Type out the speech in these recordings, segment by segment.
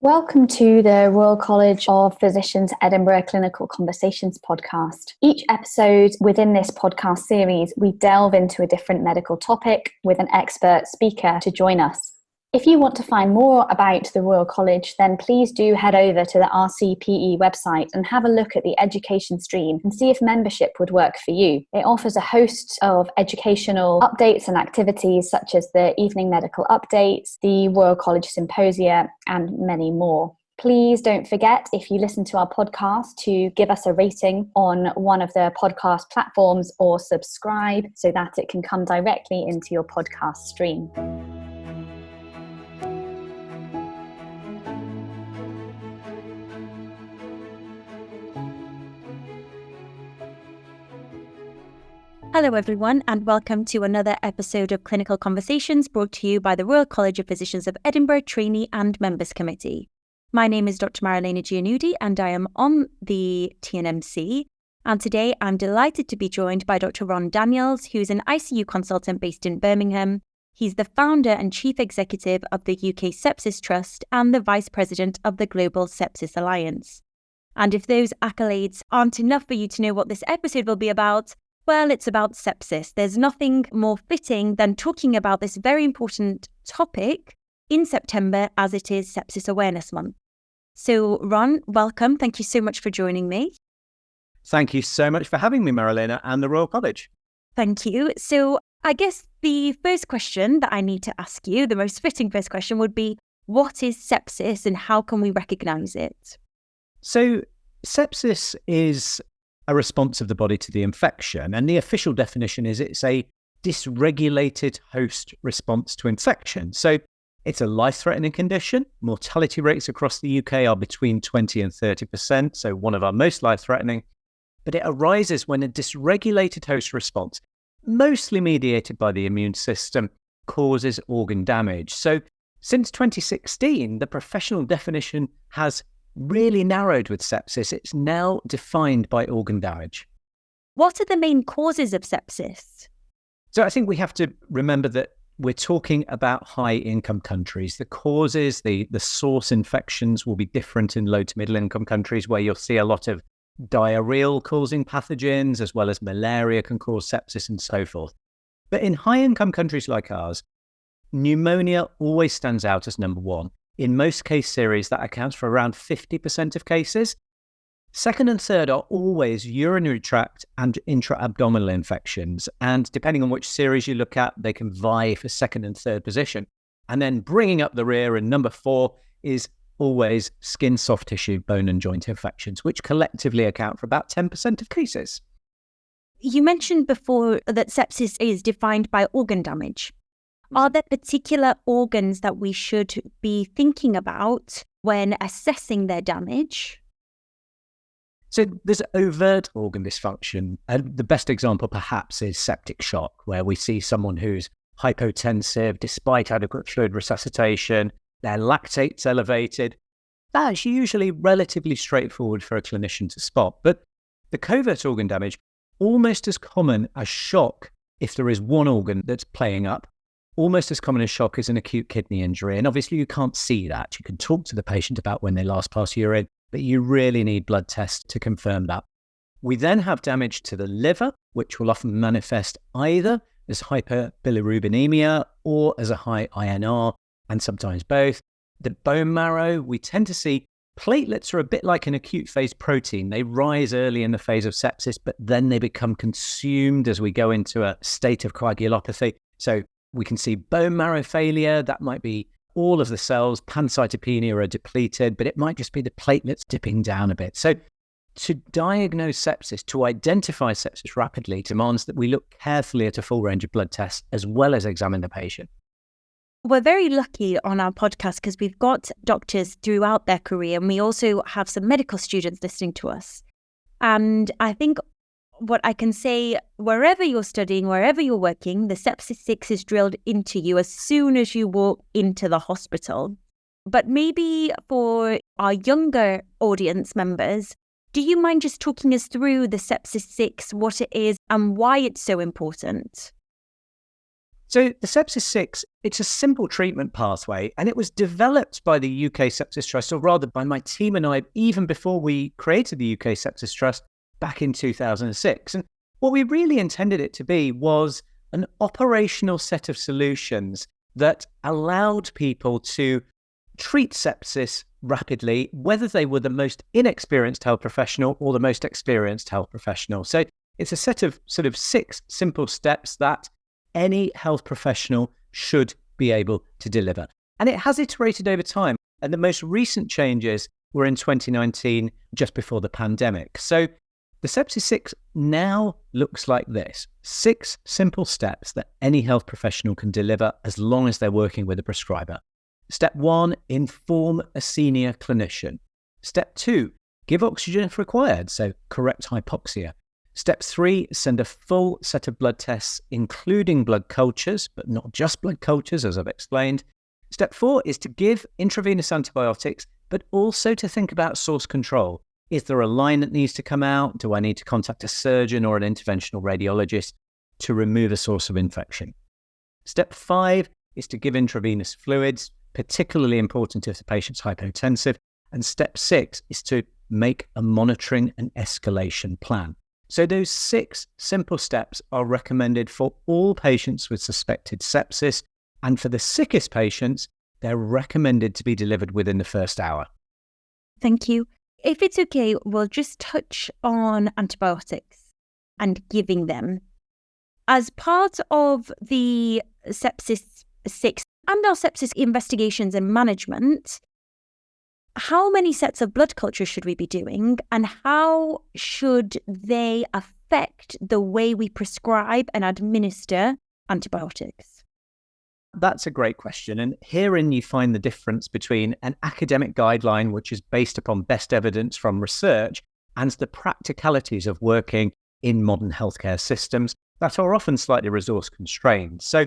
Welcome to the Royal College of Physicians Edinburgh Clinical Conversations podcast. Each episode within this podcast series, we delve into a different medical topic with an expert speaker to join us. If you want to find more about the Royal College, then please do head over to the RCPE website and have a look at the education stream and see if membership would work for you. It offers a host of educational updates and activities such as the evening medical updates, the Royal College Symposia, and many more. Please don't forget, if you listen to our podcast, to give us a rating on one of the podcast platforms or subscribe so that it can come directly into your podcast stream. Hello everyone, and welcome to another episode of Clinical Conversations brought to you by the Royal College of Physicians of Edinburgh Trainee and Members Committee. My name is Dr. Marilena Giannoudi and I am on the TNMC, and today I'm delighted to be joined by Dr. Ron Daniels, who's an ICU consultant based in Birmingham. He's the founder and chief executive of the UK Sepsis Trust and the vice president of the Global Sepsis Alliance. And if those accolades aren't enough for you to know what this episode will be about, well, it's about sepsis. There's nothing more fitting than talking about this very important topic in September, as it is Sepsis Awareness Month. So, Ron, welcome. Thank you so much for joining me. Thank you so much for having me, Marilena, and the Royal College. Thank you. So, I guess the first question that I need to ask you, the most fitting first question would be, what is sepsis and how can we recognise it? So, sepsis is a response of the body to the infection. And the official definition is it's a dysregulated host response to infection. So it's a life-threatening condition. Mortality rates across the UK are between 20 and 30%, so one of our most life-threatening. But it arises when a dysregulated host response, mostly mediated by the immune system, causes organ damage. So since 2016, the professional definition has really narrowed with sepsis. It's now defined by organ damage. What are the main causes of sepsis? So I think we have to remember that we're talking about high-income countries. The causes, the source infections will be different in low to middle-income countries where you'll see a lot of diarrheal-causing pathogens, as well as malaria can cause sepsis and so forth. But in high-income countries like ours, pneumonia always stands out as number one. In most case series, that accounts for around 50% of cases. Second and third are always urinary tract and intra-abdominal infections. And depending on which series you look at, they can vie for second and third position. And then bringing up the rear in number four is always skin, soft tissue, bone and joint infections, which collectively account for about 10% of cases. You mentioned before that sepsis is defined by organ damage. Are there particular organs that we should be thinking about when assessing their damage? So there's overt organ dysfunction. And the best example perhaps is septic shock, where we see someone who's hypotensive despite adequate fluid resuscitation, their lactate's elevated. That's usually relatively straightforward for a clinician to spot. But the covert organ damage, almost as common as shock if there is one organ that's playing up, almost as common as shock is an acute kidney injury. And obviously you can't see that. You can talk to the patient about when they last passed urine, but you really need blood tests to confirm that. We then have damage to the liver, which will often manifest either as hyperbilirubinemia or as a high INR, and sometimes both. The bone marrow, we tend to see platelets are a bit like an acute phase protein. They rise early in the phase of sepsis, but then they become consumed as we go into a state of coagulopathy. So we can see bone marrow failure. That might be all of the cells, pancytopenia are depleted, but it might just be the platelets dipping down a bit. So to diagnose sepsis, to identify sepsis rapidly, demands that we look carefully at a full range of blood tests as well as examine the patient. We're very lucky on our podcast because we've got doctors throughout their career, and we also have some medical students listening to us. And I think what I can say, wherever you're studying, wherever you're working, the sepsis 6 is drilled into you as soon as you walk into the hospital. But maybe for our younger audience members, do you mind just talking us through the sepsis 6, what it is and why it's so important? So the Sepsis 6, it's a simple treatment pathway, and it was developed by the UK Sepsis Trust, or rather by my team and I, even before we created the UK Sepsis Trust back in 2006. And what we really intended it to be was an operational set of solutions that allowed people to treat sepsis rapidly, whether they were the most inexperienced health professional or the most experienced health professional. So it's a set of sort of 6 simple steps that any health professional should be able to deliver. And it has iterated over time. And the most recent changes were in 2019, just before the pandemic. So the Sepsis 6 now looks like this: 6 simple steps that any health professional can deliver as long as they're working with a prescriber. Step 1, inform a senior clinician. Step 2, give oxygen if required, so correct hypoxia. Step 3, send a full set of blood tests, including blood cultures, but not just blood cultures, as I've explained. Step 4 is to give intravenous antibiotics, but also to think about source control. Is there a line that needs to come out? Do I need to contact a surgeon or an interventional radiologist to remove a source of infection? Step 5 is to give intravenous fluids, particularly important if the patient's hypotensive. And step 6 is to make a monitoring and escalation plan. So those 6 simple steps are recommended for all patients with suspected sepsis, and for the sickest patients, they're recommended to be delivered within the first hour. Thank you. If it's okay, we'll just touch on antibiotics and giving them. As part of the Sepsis 6 and our sepsis investigations and management, how many sets of blood cultures should we be doing, and how should they affect the way we prescribe and administer antibiotics? That's a great question. And herein you find the difference between an academic guideline, which is based upon best evidence from research, and the practicalities of working in modern healthcare systems that are often slightly resource constrained. So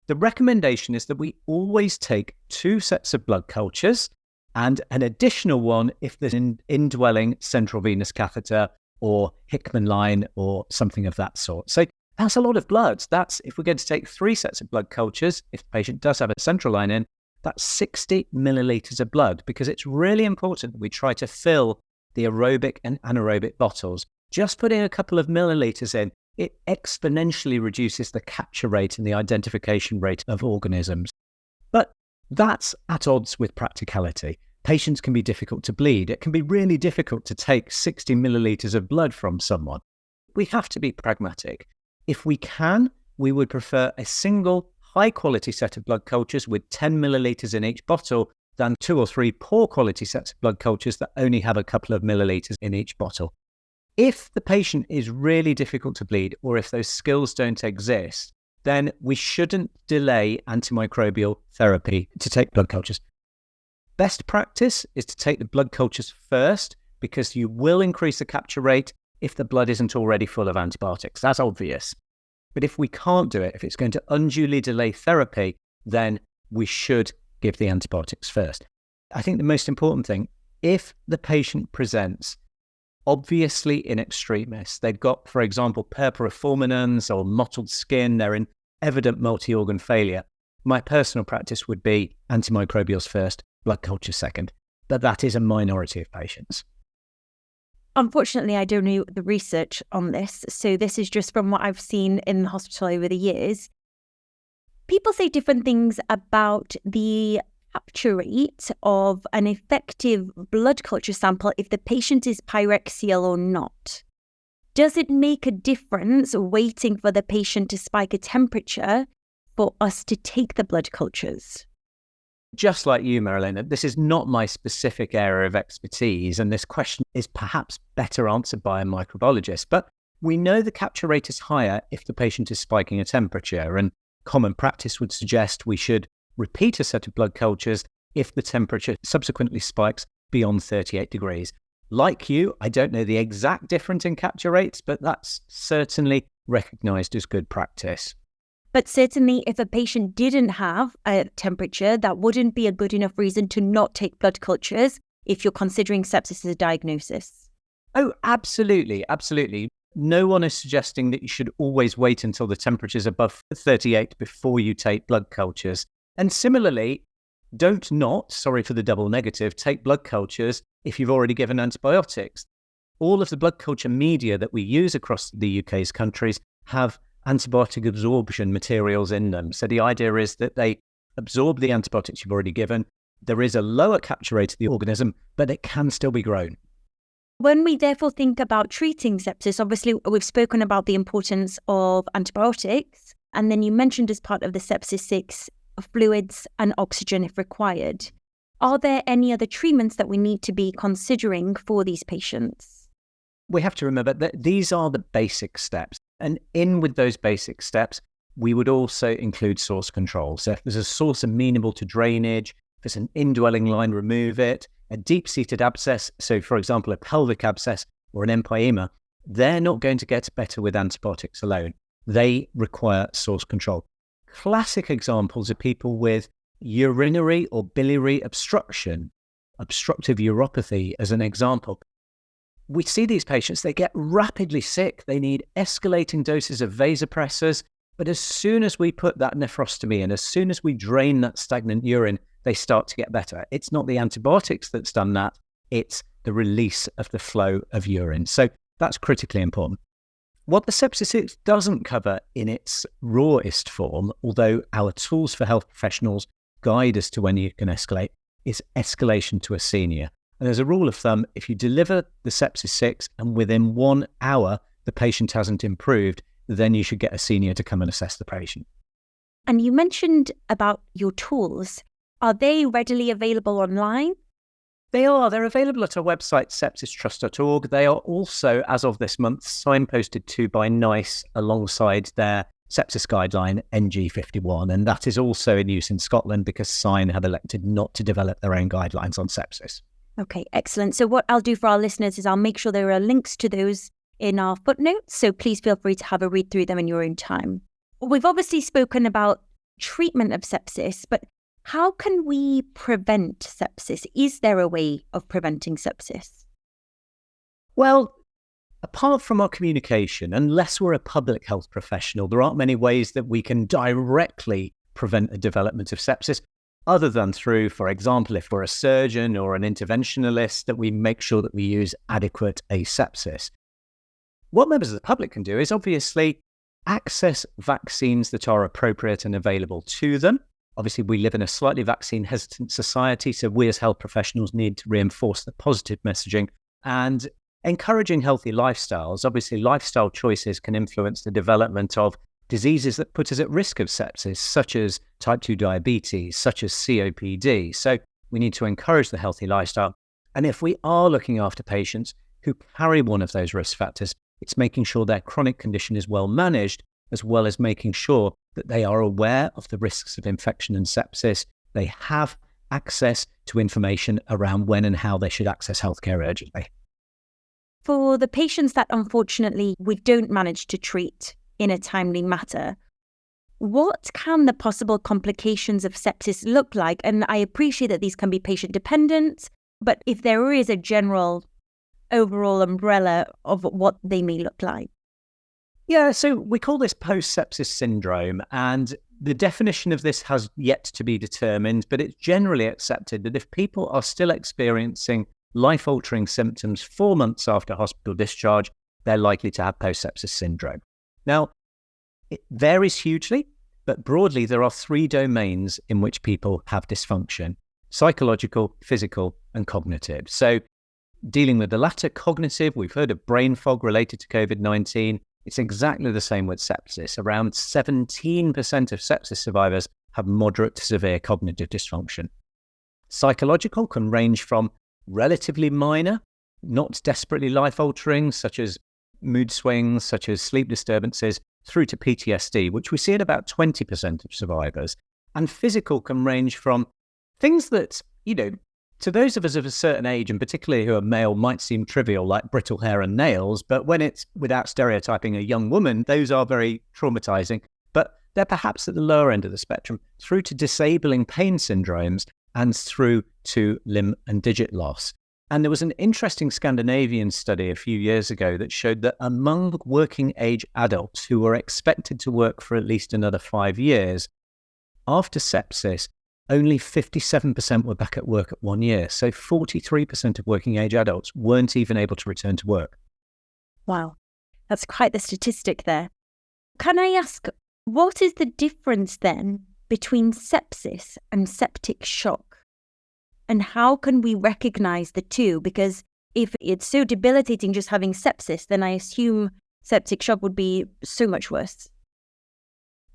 the recommendation is that we always take 2 sets of blood cultures and an additional one if there's an indwelling central venous catheter or Hickman line or something of that sort. So that's a lot of blood. That's, if we're going to take 3 sets of blood cultures, if the patient does have a central line in, that's 60 millilitres of blood, because it's really important that we try to fill the aerobic and anaerobic bottles. Just putting a couple of millilitres in, it exponentially reduces the capture rate and the identification rate of organisms. But that's at odds with practicality. Patients can be difficult to bleed. It can be really difficult to take 60 millilitres of blood from someone. We have to be pragmatic. If we can, we would prefer a single high-quality set of blood cultures with 10 millilitres in each bottle than 2 or 3 poor-quality sets of blood cultures that only have a couple of millilitres in each bottle. If the patient is really difficult to bleed, or if those skills don't exist, then we shouldn't delay antimicrobial therapy to take blood cultures. Best practice is to take the blood cultures first, because you will increase the capture rate if the blood isn't already full of antibiotics. That's obvious. But if we can't do it, if it's going to unduly delay therapy, then we should give the antibiotics first. I think the most important thing, if the patient presents obviously in extremis, they've got, for example, purpura fulminans or mottled skin, they're in evident multi-organ failure, my personal practice would be antimicrobials first, blood culture second. But that is a minority of patients. Unfortunately, I don't know the research on this, so this is just from what I've seen in the hospital over the years. People say different things about the capture rate of an effective blood culture sample if the patient is pyrexial or not. Does it make a difference waiting for the patient to spike a temperature for us to take the blood cultures? Just like you, Marilena, this is not my specific area of expertise, and this question is perhaps better answered by a microbiologist. But we know the capture rate is higher if the patient is spiking a temperature, and common practice would suggest we should repeat a set of blood cultures if the temperature subsequently spikes beyond 38 degrees. Like you, I don't know the exact difference in capture rates, but that's certainly recognised as good practice. But certainly if a patient didn't have a temperature, that wouldn't be a good enough reason to not take blood cultures if you're considering sepsis as a diagnosis. Oh, absolutely, absolutely. no one is suggesting that you should always wait until the temperature is above 38 before you take blood cultures. And similarly, don't not, sorry for the double negative, take blood cultures if you've already given antibiotics. All of the blood culture media that we use across the UK's countries have antibiotic absorption materials in them. So the idea is that they absorb the antibiotics you've already given. There is a lower capture rate of the organism, but it can still be grown. When we therefore think about treating sepsis, obviously we've spoken about the importance of antibiotics, and then you mentioned as part of the Sepsis 6 fluids and oxygen if required. Are there any other treatments that we need to be considering for these patients? We have to remember that these are the basic steps. And in with those basic steps, we would also include source control. So if there's a source amenable to drainage, if it's an indwelling line, remove it. A deep-seated abscess, so for example, a pelvic abscess or an empyema, they're not going to get better with antibiotics alone. They require source control. Classic examples are people with urinary or biliary obstruction, obstructive uropathy as an example. We see these patients, they get rapidly sick. They need escalating doses of vasopressors. But as soon as we put that nephrostomy in, as soon as we drain that stagnant urine, they start to get better. It's not the antibiotics that's done that. It's the release of the flow of urine. So that's critically important. What the Sepsis 6 doesn't cover in its rawest form, although our tools for health professionals guide us to when you can escalate, is escalation to a senior. And there's a rule of thumb, if you deliver the Sepsis 6 and within 1 hour the patient hasn't improved, then you should get a senior to come and assess the patient. And you mentioned about your tools. Are they readily available online? They are. They're available at our website, sepsistrust.org. They are also, as of this month, signposted to by NICE alongside their sepsis guideline NG51. And that is also in use in Scotland because SIGN have elected not to develop their own guidelines on sepsis. Okay, excellent. So what I'll do for our listeners is I'll make sure there are links to those in our footnotes. So please feel free to have a read through them in your own time. We've obviously spoken about treatment of sepsis, but how can we prevent sepsis? Is there a way of preventing sepsis? Well, apart from our communication, unless we're a public health professional, there aren't many ways that we can directly prevent the development of sepsis, other than through, for example, if we're a surgeon or an interventionalist, that we make sure that we use adequate asepsis. What members of the public can do is obviously access vaccines that are appropriate and available to them. Obviously, we live in a slightly vaccine-hesitant society, so we as health professionals need to reinforce the positive messaging and encouraging healthy lifestyles. Obviously, lifestyle choices can influence the development of diseases that put us at risk of sepsis, such as type 2 diabetes, such as COPD. So we need to encourage the healthy lifestyle. And if we are looking after patients who carry one of those risk factors, it's making sure their chronic condition is well managed, as well as making sure that they are aware of the risks of infection and sepsis. They have access to information around when and how they should access healthcare urgently. For the patients that unfortunately we don't manage to treat in a timely manner, what can the possible complications of sepsis look like? And I appreciate that these can be patient dependent, but if there is a general overall umbrella of what they may look like. Yeah, so we call this post-sepsis syndrome, and the definition of this has yet to be determined, but it's generally accepted that if people are still experiencing life-altering symptoms 4 months after hospital discharge, they're likely to have post-sepsis syndrome. Now, it varies hugely, but broadly there are 3 domains in which people have dysfunction: psychological, physical, and cognitive. So dealing with the latter, cognitive, we've heard of brain fog related to COVID-19. It's exactly the same with sepsis. Around 17% of sepsis survivors have moderate to severe cognitive dysfunction. Psychological can range from relatively minor, not desperately life-altering, such as mood swings, such as sleep disturbances, through to PTSD, which we see at about 20% of survivors. And physical can range from things that, to those of us of a certain age, and particularly who are male, might seem trivial, like brittle hair and nails, but when it's, without stereotyping, a young woman, those are very traumatizing. But they're perhaps at the lower end of the spectrum, through to disabling pain syndromes and through to limb and digit loss. And there was an interesting Scandinavian study a few years ago that showed that among working age adults who were expected to work for at least another 5 years, after sepsis, only 57% were back at work at 1 year. So 43% of working age adults weren't even able to return to work. Wow, that's quite the statistic there. Can I ask, what is the difference then between sepsis and septic shock? And how can we recognize the two? Because if it's so debilitating just having sepsis, then I assume septic shock would be so much worse.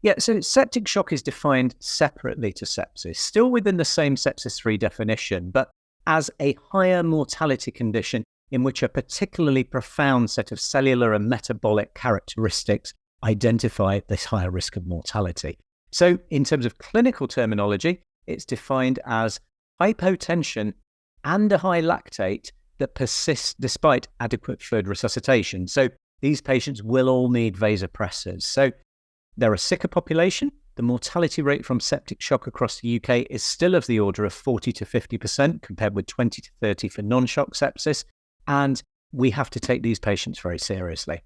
Yeah, so septic shock is defined separately to sepsis, still within the same sepsis 3 definition, but as a higher mortality condition in which a particularly profound set of cellular and metabolic characteristics identify this higher risk of mortality. So in terms of clinical terminology, it's defined as hypotension and a high lactate that persists despite adequate fluid resuscitation. So these patients will all need vasopressors. So they're a sicker population. The mortality rate from septic shock across the UK is still of the order of 40 to 50% compared with 20 to 30 for non-shock sepsis. And we have to take these patients very seriously.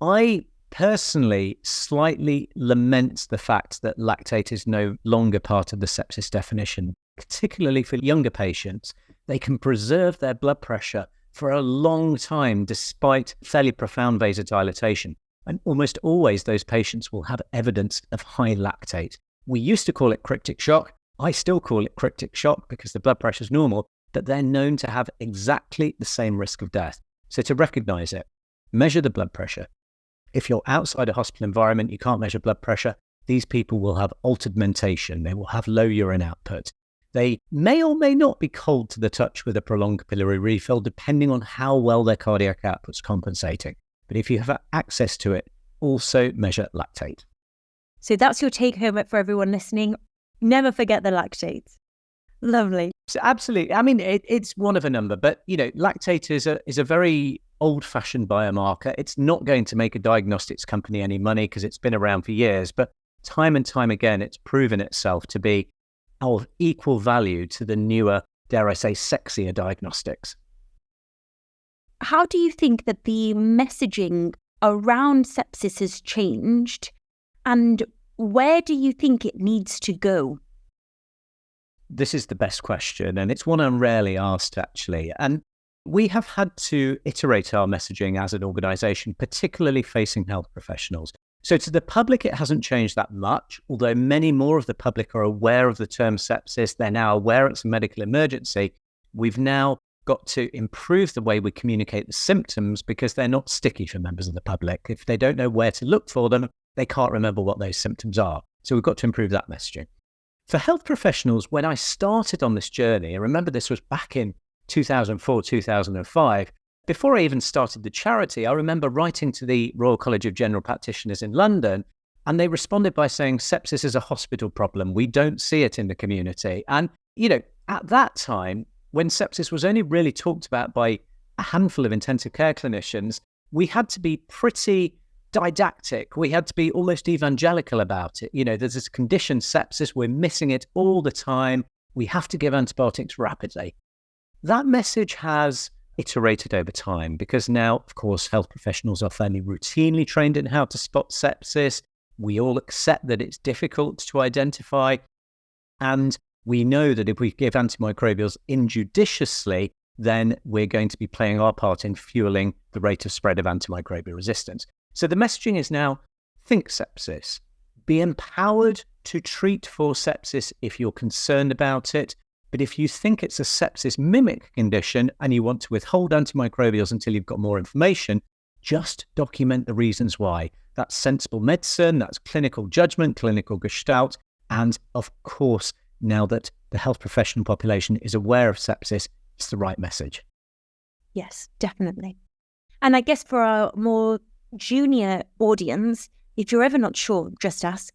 I personally slightly lament the fact that lactate is no longer part of the sepsis definition, particularly for younger patients. They can preserve their blood pressure for a long time despite fairly profound vasodilatation. And almost always those patients will have evidence of high lactate. We used to call it cryptic shock. I still call it cryptic shock because the blood pressure is normal, but they're known to have exactly the same risk of death. So to recognize it, measure the blood pressure. If you're outside a hospital environment, you can't measure blood pressure. These people will have altered mentation. They will have low urine output. They may or may not be cold to the touch with a prolonged capillary refill, depending on how well their cardiac output's compensating. But if you have access to it, also measure lactate. So that's your take home for everyone listening. Never forget the lactate. Lovely. So absolutely. I mean, it's one of a number, but lactate is a very old-fashioned biomarker. It's not going to make a diagnostics company any money because it's been around for years, but time and time again, it's proven itself to be of equal value to the newer, dare I say, sexier diagnostics. How do you think that the messaging around sepsis has changed, and where do you think it needs to go? This is the best question, and it's one I'm rarely asked, actually. And we have had to iterate our messaging as an organisation, particularly facing health professionals. So to the public, it hasn't changed that much, although many more of the public are aware of the term sepsis. They're now aware it's a medical emergency. We've now got to improve the way we communicate the symptoms because they're not sticky for members of the public. If they don't know where to look for them, they can't remember what those symptoms are. So we've got to improve that messaging. For health professionals, when I started on this journey, I remember this was back in 2004, 2005, before I even started the charity, I remember writing to the Royal College of General Practitioners in London, and they responded by saying, sepsis is a hospital problem. We don't see it in the community. And, at that time, when sepsis was only really talked about by a handful of intensive care clinicians, we had to be pretty didactic. We had to be almost evangelical about it. There's this condition, sepsis, we're missing it all the time. We have to give antibiotics rapidly. That message has iterated over time because now, of course, health professionals are fairly routinely trained in how to spot sepsis. We all accept that it's difficult to identify. And we know that if we give antimicrobials injudiciously, then we're going to be playing our part in fueling the rate of spread of antimicrobial resistance. So the messaging is now, think sepsis. Be empowered to treat for sepsis if you're concerned about it. But if you think it's a sepsis mimic condition and you want to withhold antimicrobials until you've got more information, just document the reasons why. That's sensible medicine, that's clinical judgment, clinical gestalt. And of course, now that the health professional population is aware of sepsis, it's the right message. Yes, definitely. And I guess for our more junior audience, if you're ever not sure, just ask.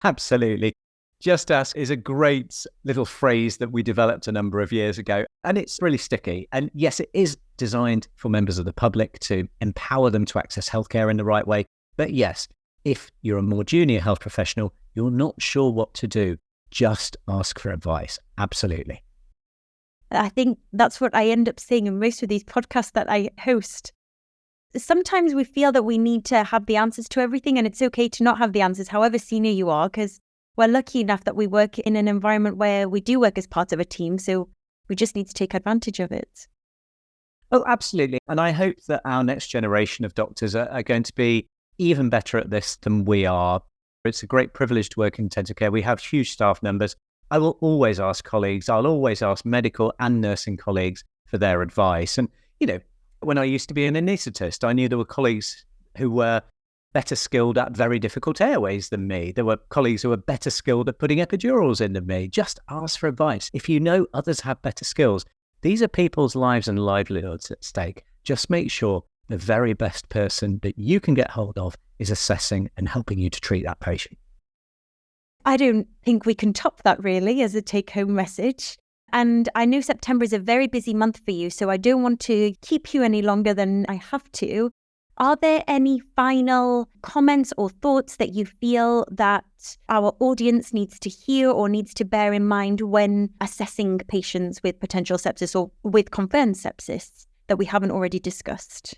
Absolutely. Just ask is a great little phrase that we developed a number of years ago, and it's really sticky. And yes, it is designed for members of the public to empower them to access healthcare in the right way. But yes, if you're a more junior health professional, you're not sure what to do, just ask for advice. Absolutely. I think that's what I end up saying in most of these podcasts that I host. Sometimes we feel that we need to have the answers to everything, and it's okay to not have the answers, however senior you are, because we're lucky enough that we work in an environment where we do work as part of a team, so we just need to take advantage of it. Oh, absolutely. And I hope that our next generation of doctors are going to be even better at this than we are. It's a great privilege to work in intensive care. We have huge staff numbers. I will always ask colleagues, I'll always ask medical and nursing colleagues for their advice. And, when I used to be an anaesthetist, I knew there were colleagues who were better skilled at very difficult airways than me. There were colleagues who were better skilled at putting epidurals in than me. Just ask for advice. If you know others have better skills, these are people's lives and livelihoods at stake. Just make sure the very best person that you can get hold of is assessing and helping you to treat that patient. I don't think we can top that really as a take-home message. And I know September is a very busy month for you, so I don't want to keep you any longer than I have to. Are there any final comments or thoughts that you feel that our audience needs to hear or needs to bear in mind when assessing patients with potential sepsis or with confirmed sepsis that we haven't already discussed?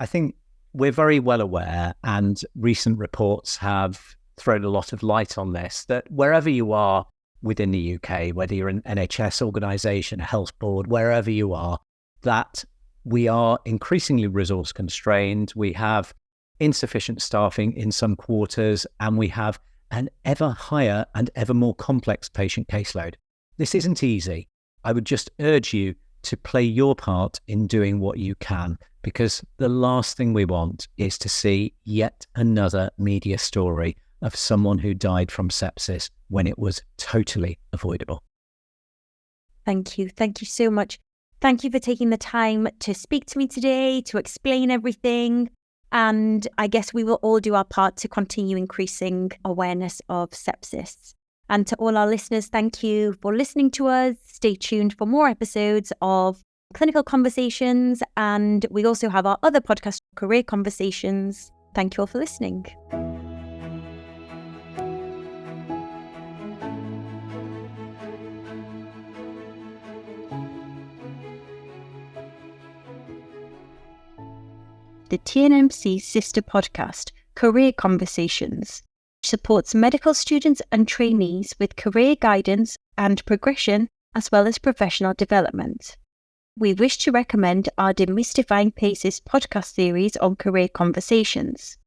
I think we're very well aware, and recent reports have thrown a lot of light on this, that wherever you are within the UK, whether you're an NHS organisation, a health board, wherever you are, that we are increasingly resource constrained. We have insufficient staffing in some quarters, and we have an ever higher and ever more complex patient caseload. This isn't easy. I would just urge you to play your part in doing what you can, because the last thing we want is to see yet another media story of someone who died from sepsis when it was totally avoidable. Thank you. Thank you so much. Thank you for taking the time to speak to me today, to explain everything. And I guess we will all do our part to continue increasing awareness of sepsis. And to all our listeners, thank you for listening to us. Stay tuned for more episodes of Clinical Conversations. And we also have our other podcast, Career Conversations. Thank you all for listening. The TNMC sister podcast, Career Conversations, supports medical students and trainees with career guidance and progression, as well as professional development. We wish to recommend our Demystifying PACES podcast series on career conversations.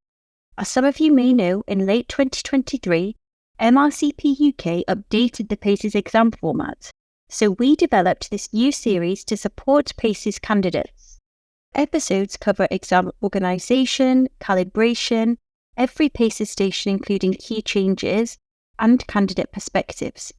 As some of you may know, in late 2023, MRCP UK updated the PACES exam format, so we developed this new series to support PACES candidates. Episodes cover exam organisation, calibration, every PACES station including key changes, and candidate perspectives.